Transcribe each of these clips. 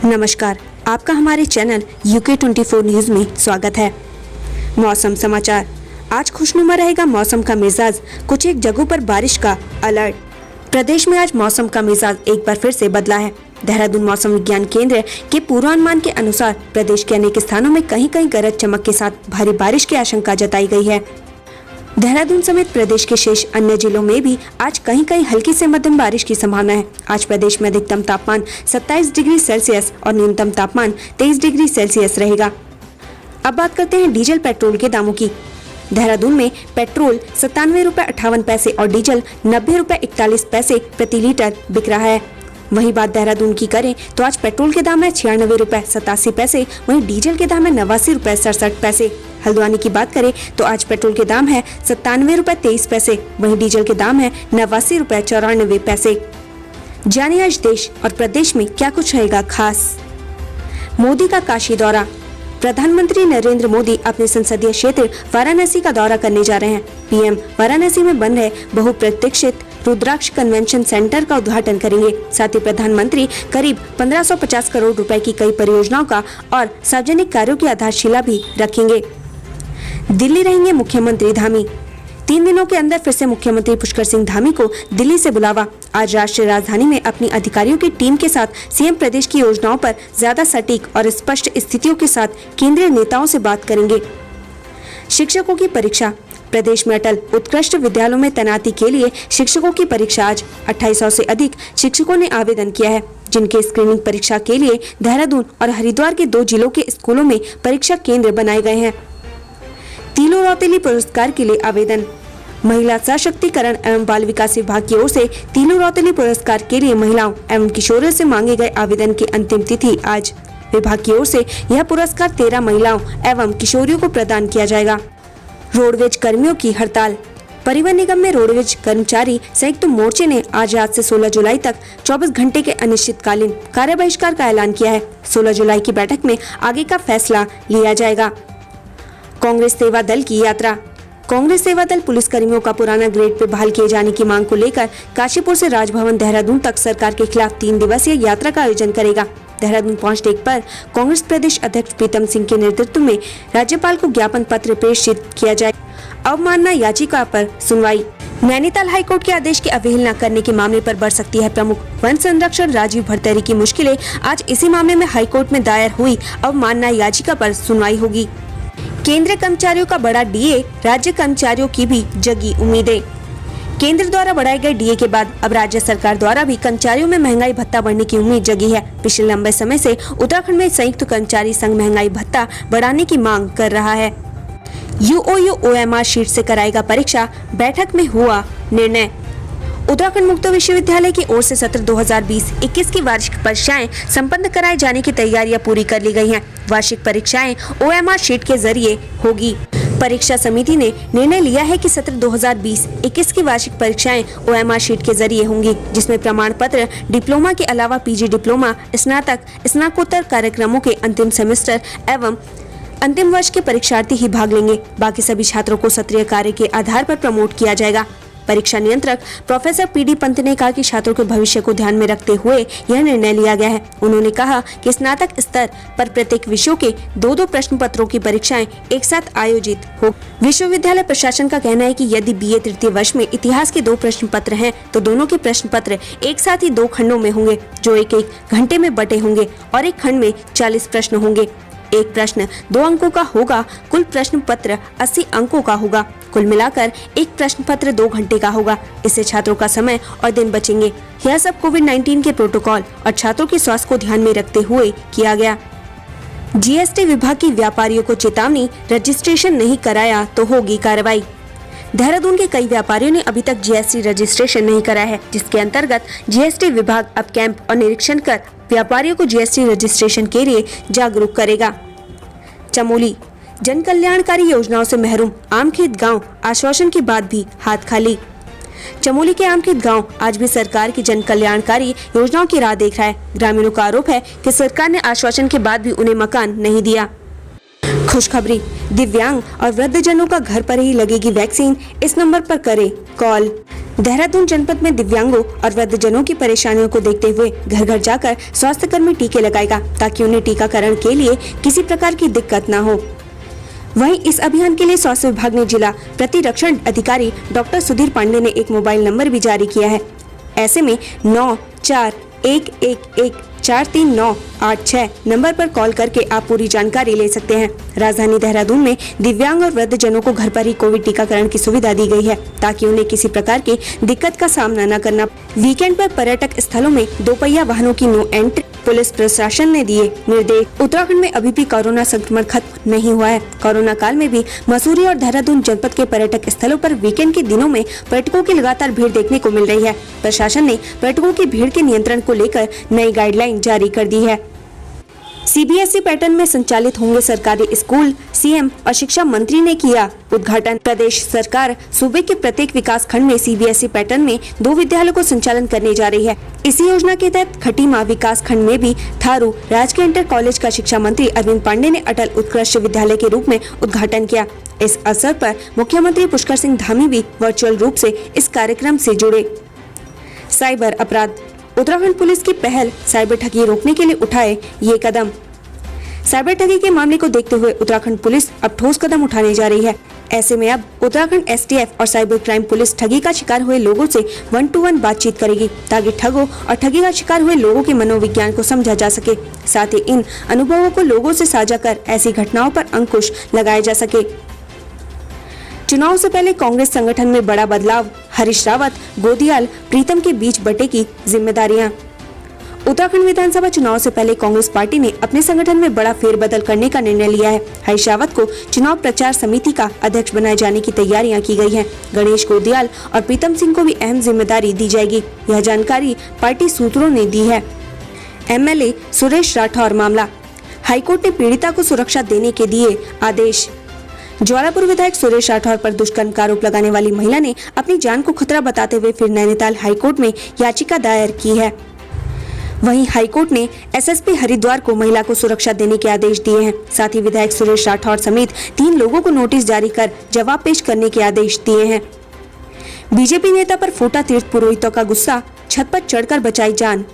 नमस्कार, आपका हमारे चैनल UK24 न्यूज में स्वागत है। मौसम समाचार। आज खुशनुमा रहेगा मौसम का मिजाज, कुछ एक जगहों पर बारिश का अलर्ट। प्रदेश में आज मौसम का मिजाज एक बार फिर से बदला है। देहरादून मौसम विज्ञान केंद्र के पूर्वानुमान के अनुसार प्रदेश के अनेक स्थानों में कहीं कहीं गरज चमक के साथ भारी बारिश की आशंका जताई गई है। देहरादून समेत प्रदेश के शेष अन्य जिलों में भी आज कहीं कहीं हल्की से मध्यम बारिश की संभावना है। आज प्रदेश में अधिकतम तापमान 27 डिग्री सेल्सियस और न्यूनतम तापमान 23 डिग्री सेल्सियस रहेगा। अब बात करते हैं डीजल पेट्रोल के दामों की। देहरादून में पेट्रोल 97 रुपए 58 पैसे और डीजल 90 रुपए 41 पैसे प्रति लीटर बिक रहा है। वहीं बात देहरादून की करें तो आज पेट्रोल के दाम है 96 रुपए 87 पैसे, वहीं डीजल के दाम है 89 रुपए 67 पैसे। हल्द्वानी की बात करें तो आज पेट्रोल के दाम है 97 रुपए 23 पैसे, वहीं डीजल के दाम है 89 रुपए 94 पैसे। जानिए आज देश और प्रदेश में क्या कुछ रहेगा खास। मोदी का काशी दौरा। प्रधानमंत्री नरेंद्र मोदी अपने संसदीय क्षेत्र वाराणसी का दौरा करने जा रहे हैं। पीएम वाराणसी में बन रहे बहुप्रतीक्षित रुद्राक्ष कन्वेंशन सेंटर का उद्घाटन करेंगे। साथ ही प्रधानमंत्री करीब 1550 करोड़ रुपए की कई परियोजनाओं का और सार्वजनिक कार्यों की आधारशिला भी रखेंगे। दिल्ली रहेंगे मुख्यमंत्री धामी। 3 दिनों के अंदर फिर से मुख्यमंत्री पुष्कर सिंह धामी को दिल्ली से बुलावा। आज राष्ट्रीय राजधानी में अपनी अधिकारियों की टीम के साथ सीएम प्रदेश की योजनाओं पर ज्यादा सटीक और स्पष्ट स्थितियों के साथ केंद्रीय नेताओं से बात करेंगे। शिक्षकों की परीक्षा। प्रदेश में अटल उत्कृष्ट विद्यालयों में तैनाती के लिए शिक्षकों की परीक्षा आज 2800 से अधिक शिक्षकों ने आवेदन किया है, जिनके स्क्रीनिंग परीक्षा के लिए देहरादून और हरिद्वार के 2 जिलों के स्कूलों में परीक्षा केंद्र बनाए गए हैं। तीलू रौतेली पुरस्कार के लिए आवेदन। महिला सशक्तिकरण एवं बाल विकास विभाग की ओर से तीलू रौतेली पुरस्कार के लिए महिलाओं एवं किशोरियों से मांगे गए आवेदन की अंतिम तिथि आज। विभाग की ओर से यह पुरस्कार 13 महिलाओं एवं किशोरियों को प्रदान किया जाएगा। रोडवेज कर्मियों की हड़ताल। परिवहन निगम में रोडवेज कर्मचारी संयुक्त मोर्चे ने आज रात से 16 जुलाई तक 24 घंटे के अनिश्चितकालीन कार्य बहिष्कार का ऐलान किया है। 16 जुलाई की बैठक में आगे का फैसला लिया जाएगा। कांग्रेस सेवा दल की यात्रा। कांग्रेस सेवा दल पुलिस कर्मियों का पुराना ग्रेड पे बहाल किए जाने की मांग को लेकर काशीपुर से राजभवन देहरादून तक सरकार के खिलाफ 3 दिवसीय यात्रा का आयोजन करेगा। देहरादून पहुंचने पर कांग्रेस प्रदेश अध्यक्ष प्रीतम सिंह के नेतृत्व में राज्यपाल को ज्ञापन पत्र प्रेषित किया जाए। अवमानना याचिका पर सुनवाई। नैनीताल हाईकोर्ट के आदेश की अवहेलना करने के मामले पर बढ़ सकती है प्रमुख वन संरक्षक राजीव भरतरी की मुश्किलें। आज इसी मामले में हाईकोर्ट में दायर हुई अवमानना याचिका पर सुनवाई होगी। केंद्रीय कर्मचारियों का बड़ा डीए, राज्य कर्मचारियों की भी जगी उम्मीदें। केंद्र द्वारा बढ़ाए गए डीए के बाद अब राज्य सरकार द्वारा भी कर्मचारियों में महंगाई भत्ता बढ़ने की उम्मीद जगी है। पिछले लंबे समय से उत्तराखंड में संयुक्त कर्मचारी संघ महंगाई भत्ता बढ़ाने की मांग कर रहा है। यूओयू OMR शीट से कराएगा परीक्षा, बैठक में हुआ निर्णय। उत्तराखंड मुक्त विश्वविद्यालय की ओर से सत्र 2020-21 की वार्षिक परीक्षाएं संपन्न कराए जाने की तैयारियां पूरी कर ली गई हैं। वार्षिक परीक्षाएं OMR शीट के जरिए होगी। परीक्षा समिति ने निर्णय लिया है कि सत्र 2020-21 की वार्षिक परीक्षाएं OMR शीट के जरिए होंगी, जिसमें प्रमाण पत्र डिप्लोमा के अलावा PG डिप्लोमा, स्नातक, स्नातकोत्तर कार्यक्रमों के अंतिम सेमेस्टर एवं अंतिम वर्ष के परीक्षार्थी ही भाग लेंगे। बाकी सभी छात्रों को सत्रीय कार्य के आधार पर प्रमोट किया जाएगा। परीक्षा नियंत्रक प्रोफेसर PD पंत ने कहा कि छात्रों के भविष्य को ध्यान में रखते हुए यह निर्णय लिया गया है। उन्होंने कहा कि स्नातक स्तर पर प्रत्येक विषयों के 2-2 प्रश्न पत्रों की परीक्षाएं एक साथ आयोजित हो। विश्वविद्यालय प्रशासन का कहना है कि यदि BA तृतीय वर्ष में इतिहास के 2 प्रश्न पत्र हैं, तो दोनों के प्रश्न पत्र एक साथ ही 2 खंडों में होंगे, जो एक घंटे में बटे होंगे और एक खंड में 40 प्रश्न होंगे। एक प्रश्न 2 अंकों का होगा। कुल प्रश्न पत्र 80 अंकों का होगा। कुल मिलाकर एक प्रश्न पत्र 2 घंटे का होगा। इससे छात्रों का समय और दिन बचेंगे। यह सब कोविड-19 के प्रोटोकॉल और छात्रों के स्वास्थ्य को ध्यान में रखते हुए किया गया। GST विभाग की व्यापारियों को चेतावनी, रजिस्ट्रेशन नहीं कराया तो होगी कार्रवाई। देहरादून के कई व्यापारियों ने अभी तक GST रजिस्ट्रेशन नहीं कराया है, जिसके अंतर्गत GST विभाग अब कैंप और निरीक्षण कर व्यापारियों को GST रजिस्ट्रेशन के लिए जागरूक करेगा। चमोली। जन कल्याणकारी योजनाओं से महरूम आमखेत गांव, आश्वासन के बाद भी हाथ खाली। चमोली के आमखेत गांव आज भी सरकार की जन कल्याणकारी योजनाओं की राह देख रहा है। ग्रामीणों का आरोप है कि सरकार ने आश्वासन के बाद भी उन्हें मकान नहीं दिया। खुशखबरी, दिव्यांग और वृद्धजनों का घर पर ही लगेगी वैक्सीन। इस नंबर पर करें कॉल। देहरादून जनपद में दिव्यांगों और वृद्धजनों की परेशानियों को देखते हुए घर घर जाकर स्वास्थ्य कर्मी टीके लगाएगा, ताकि उन्हें टीकाकरण के लिए किसी प्रकार की दिक्कत न हो। वहीं इस अभियान के लिए स्वास्थ्य विभाग ने जिला प्रतिरक्षण अधिकारी डॉक्टर सुधीर पांडे ने एक मोबाइल नंबर भी जारी किया है। ऐसे में 9411143986 नंबर पर कॉल करके आप पूरी जानकारी ले सकते हैं। राजधानी देहरादून में दिव्यांग और वृद्धजनों को घर पर ही कोविड टीकाकरण की सुविधा दी गई है, ताकि उन्हें किसी प्रकार की दिक्कत का सामना न करना। वीकेंड पर पर्यटक स्थलों में दोपहिया वाहनों की नो एंट्री पुलिस प्रशासन ने दिए निर्देश। उत्तराखंड में अभी भी कोरोना संक्रमण खत्म नहीं हुआ है। कोरोना काल में भी मसूरी और देहरादून जनपद के पर्यटक स्थलों पर वीकेंड के दिनों में पर्यटकों की लगातार भीड़ देखने को मिल रही है। प्रशासन ने पर्यटकों की भीड़ के नियंत्रण को लेकर नई गाइडलाइन जारी कर दी है। सीबीएसई पैटर्न में संचालित होंगे सरकारी स्कूल, सीएम और शिक्षा मंत्री ने किया उद्घाटन। प्रदेश सरकार सूबे के प्रत्येक विकास खंड में सीबीएसई पैटर्न में 2 विद्यालयों को संचालन करने जा रही है। इसी योजना के तहत खटीमा विकास खंड में भी थारू राजकीय इंटर कॉलेज का शिक्षा मंत्री अरविंद पांडे ने अटल उत्कृष्ट विद्यालय के रूप में उद्घाटन किया। इस अवसर पर मुख्यमंत्री पुष्कर सिंह धामी भी वर्चुअल रूप से इस कार्यक्रम से जुड़े। साइबर अपराध, उत्तराखंड पुलिस की पहल साइबर ठगी रोकने के लिए उठाए ये कदम। साइबर ठगी के मामले को देखते हुए उत्तराखंड पुलिस अब ठोस कदम उठाने जा रही है। ऐसे में अब उत्तराखंड एसटीएफ और साइबर क्राइम पुलिस ठगी का शिकार हुए लोगों से 1-to-1 बातचीत करेगी, ताकि ठगों और ठगी का शिकार हुए लोगों के मनोविज्ञान को समझा जा सके। साथ ही इन अनुभवों को लोगों से साझा कर ऐसी घटनाओं पर अंकुश लगाया जा सके। चुनाव से पहले कांग्रेस संगठन में बड़ा बदलाव, हरीश रावत, गोदियाल, प्रीतम के बीच बंटेगी जिम्मेदारियां। उत्तराखंड विधानसभा चुनाव से पहले कांग्रेस पार्टी ने अपने संगठन में बड़ा फेरबदल करने का निर्णय लिया है। हरीश रावत को चुनाव प्रचार समिति का अध्यक्ष बनाए जाने की तैयारियां की गई हैं। गणेश गोदियाल और प्रीतम सिंह को भी अहम जिम्मेदारी दी जाएगी। यह जानकारी पार्टी सूत्रों ने दी है। एमएलए सुरेश राठौर मामला, हाईकोर्ट ने पीड़िता को सुरक्षा देने के दिए आदेश। ज्वालापुर विधायक सुरेश राठौर पर दुष्कर्म का आरोप लगाने वाली महिला ने अपनी जान को खतरा बताते हुए फिर नैनीताल हाईकोर्ट में याचिका दायर की है। वहीं हाईकोर्ट ने एसएसपी हरिद्वार को महिला को सुरक्षा देने के आदेश दिए हैं। साथ ही विधायक सुरेश राठौर समेत 3 लोगों को नोटिस जारी कर जवाब पेश करने के आदेश दिए हैं। बीजेपी नेता पर फूटा तीर्थ पुरोहितों का गुस्सा, छत पर चढ़कर बचाई जान।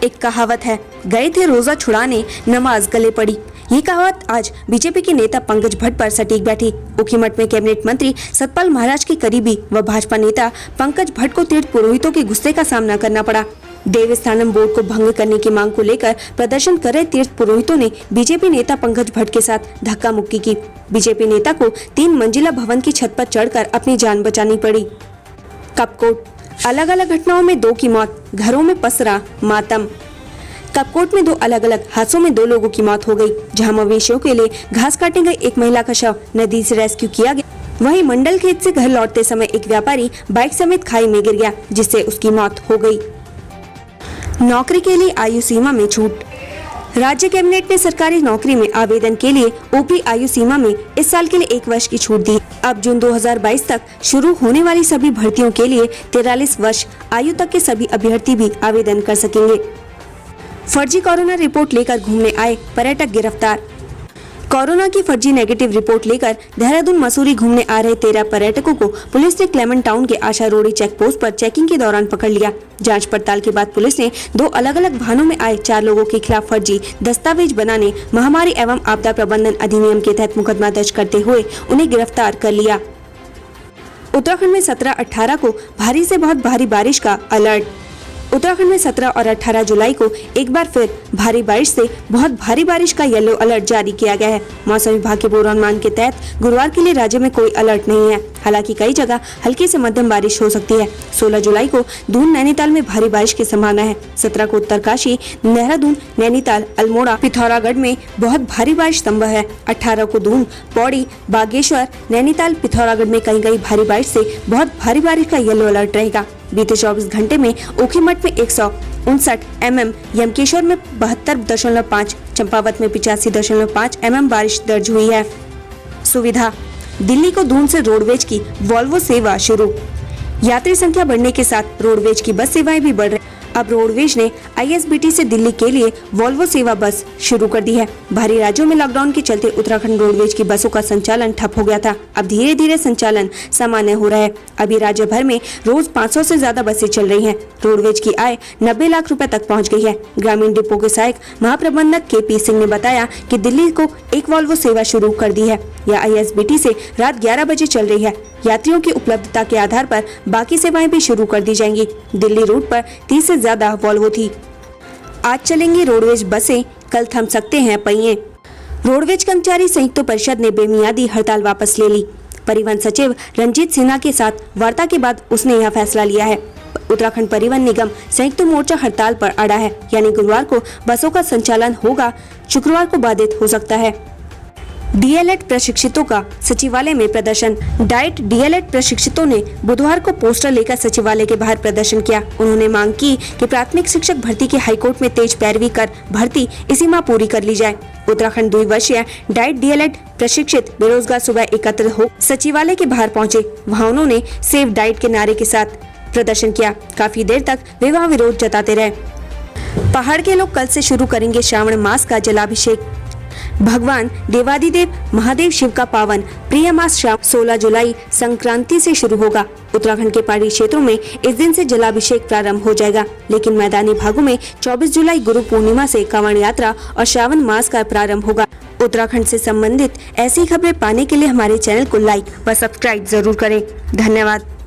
एक कहावत है, गए थे रोजा छुड़ाने, नमाज गले पड़ी। ये कहावत आज बीजेपी के नेता पंकज भट्ट पर सटीक बैठी। ऊखीमठ में कैबिनेट मंत्री सतपाल महाराज के करीबी व भाजपा नेता पंकज भट्ट को तीर्थ पुरोहितों के गुस्से का सामना करना पड़ा। देवस्थानम बोर्ड को भंग करने की मांग को लेकर प्रदर्शन कर रहे तीर्थ पुरोहितों ने बीजेपी नेता पंकज भट्ट के साथ धक्का मुक्की की। बीजेपी नेता को 3 मंजिला भवन की छत पर चढ़कर अपनी जान बचानी पड़ी। कपकोट, अलग अलग घटनाओं में 2 की मौत, घरों में पसरा मातम। कपकोट में 2 अलग अलग हादसों में 2 लोगों की मौत हो गई। जहां मवेशियों के लिए घास काटने गई एक महिला का शव नदी से रेस्क्यू किया गया, वहीं मंडल खेत से घर लौटते समय एक व्यापारी बाइक समेत खाई में गिर गया, जिससे उसकी मौत हो गई। नौकरी के लिए आयु सीमा में छूट, राज्य कैबिनेट ने सरकारी नौकरी में आवेदन के लिए ओपी आयु सीमा में इस साल के लिए 1 वर्ष की छूट दी। अब जून 2022 तक शुरू होने वाली सभी भर्तियों के लिए 43 वर्ष आयु तक के सभी अभ्यर्थी भी आवेदन कर सकेंगे। फर्जी कोरोना रिपोर्ट लेकर घूमने आए पर्यटक गिरफ्तार। कोरोना की फर्जी नेगेटिव रिपोर्ट लेकर देहरादून मसूरी घूमने आ रहे 13 पर्यटकों को पुलिस ने क्लेमेंट टाउन के आशा रोड़ी चेक पोस्ट पर चेकिंग के दौरान पकड़ लिया। जांच पड़ताल के बाद पुलिस ने 2 अलग अलग वाहनों में आए 4 लोगों के खिलाफ फर्जी दस्तावेज बनाने, महामारी एवं आपदा प्रबंधन अधिनियम के तहत मुकदमा दर्ज करते हुए उन्हें गिरफ्तार कर लिया। उत्तराखंड में 17-18 को भारी से बहुत भारी बारिश का अलर्ट। उत्तराखंड में 17 और 18 जुलाई को एक बार फिर भारी बारिश से बहुत भारी बारिश का येलो अलर्ट जारी किया गया है। मौसम विभाग के पूर्वानुमान के तहत गुरुवार के लिए राज्य में कोई अलर्ट नहीं है। हालांकि कई जगह हल्की से मध्यम बारिश हो सकती है। 16 जुलाई को दून नैनीताल में भारी बारिश की संभावना है। 17 को उत्तरकाशी, देहरादून, नैनीताल, अल्मोड़ा, पिथौरागढ़ में बहुत भारी बारिश संभव है। 18 को दून, पौड़ी, बागेश्वर, नैनीताल, पिथौरागढ़ में कहीं भारी बारिश से बहुत भारी बारिश का येलो अलर्ट रहेगा। बीते 24 घंटे में ऊखीमठ में 159 mm, यमकेश्वर में 72.5, चंपावत में 85.5 mm बारिश दर्ज हुई है। सुविधा, दिल्ली को दून से रोडवेज की वॉल्वो सेवा शुरू। यात्री संख्या बढ़ने के साथ रोडवेज की बस सेवाएं भी बढ़ रही। अब रोडवेज ने ISBT से दिल्ली के लिए वॉल्वो सेवा बस शुरू कर दी है। बाहरी राज्यों में लॉकडाउन के चलते उत्तराखंड रोडवेज की बसों का संचालन ठप हो गया था। अब धीरे धीरे संचालन सामान्य हो रहा है। अभी राज्य भर में रोज 500 से ज्यादा बसें चल रही हैं। रोडवेज की आय 90 लाख रुपए तक पहुंच गई है। ग्रामीण डिपो के सहायक महाप्रबंधक KP सिंह ने बताया कि दिल्ली को एक वॉल्वो सेवा शुरू कर दी है। यह ISBT से रात 11 बजे चल रही है। यात्रियों की उपलब्धता के आधार पर बाकी सेवाएं भी शुरू कर दी जाएंगी। दिल्ली रूट पर 30 से ज्यादा वॉल्वो थी। आज चलेंगी रोडवेज बसें, कल थम सकते हैं पहिए। रोडवेज कर्मचारी संयुक्त परिषद ने बेमियादी हड़ताल वापस ले ली। परिवहन सचिव रंजीत सिन्हा के साथ वार्ता के बाद उसने यह फैसला लिया है। उत्तराखंड परिवहन निगम संयुक्त मोर्चा हड़ताल पर अड़ा है, यानी गुरुवार को बसों का संचालन होगा, शुक्रवार को बाधित हो सकता है। DLED प्रशिक्षितों का सचिवालय में प्रदर्शन। डाइट DLED प्रशिक्षितों ने बुधवार को पोस्टर लेकर सचिवालय के बाहर प्रदर्शन किया। उन्होंने मांग की कि प्राथमिक शिक्षक भर्ती की हाईकोर्ट में तेज पैरवी कर भर्ती इसी माह पूरी कर ली जाए। उत्तराखंड द्विवर्षीय डाइट DLED प्रशिक्षित बेरोजगार सुबह एकत्र हो सचिवालय के बाहर पहुंचे। वहां उन्होंने सेव डाइट के नारे के साथ प्रदर्शन किया। काफी देर तक वे वहां विरोध जताते रहे। पहाड़ के लोग कल से शुरू करेंगे श्रावण मास का जलाभिषेक। भगवान देवादिदेव महादेव शिव का पावन प्रिय मास श्रावण 16 जुलाई संक्रांति से शुरू होगा। उत्तराखंड के पहाड़ी क्षेत्रों में इस दिन से जलाभिषेक प्रारंभ हो जाएगा, लेकिन मैदानी भागों में 24 जुलाई गुरु पूर्णिमा से कांवड़ यात्रा और श्रावण मास का प्रारंभ होगा। उत्तराखंड से संबंधित ऐसी खबरें पाने के लिए हमारे चैनल को लाइक व सब्सक्राइब जरूर करें। धन्यवाद।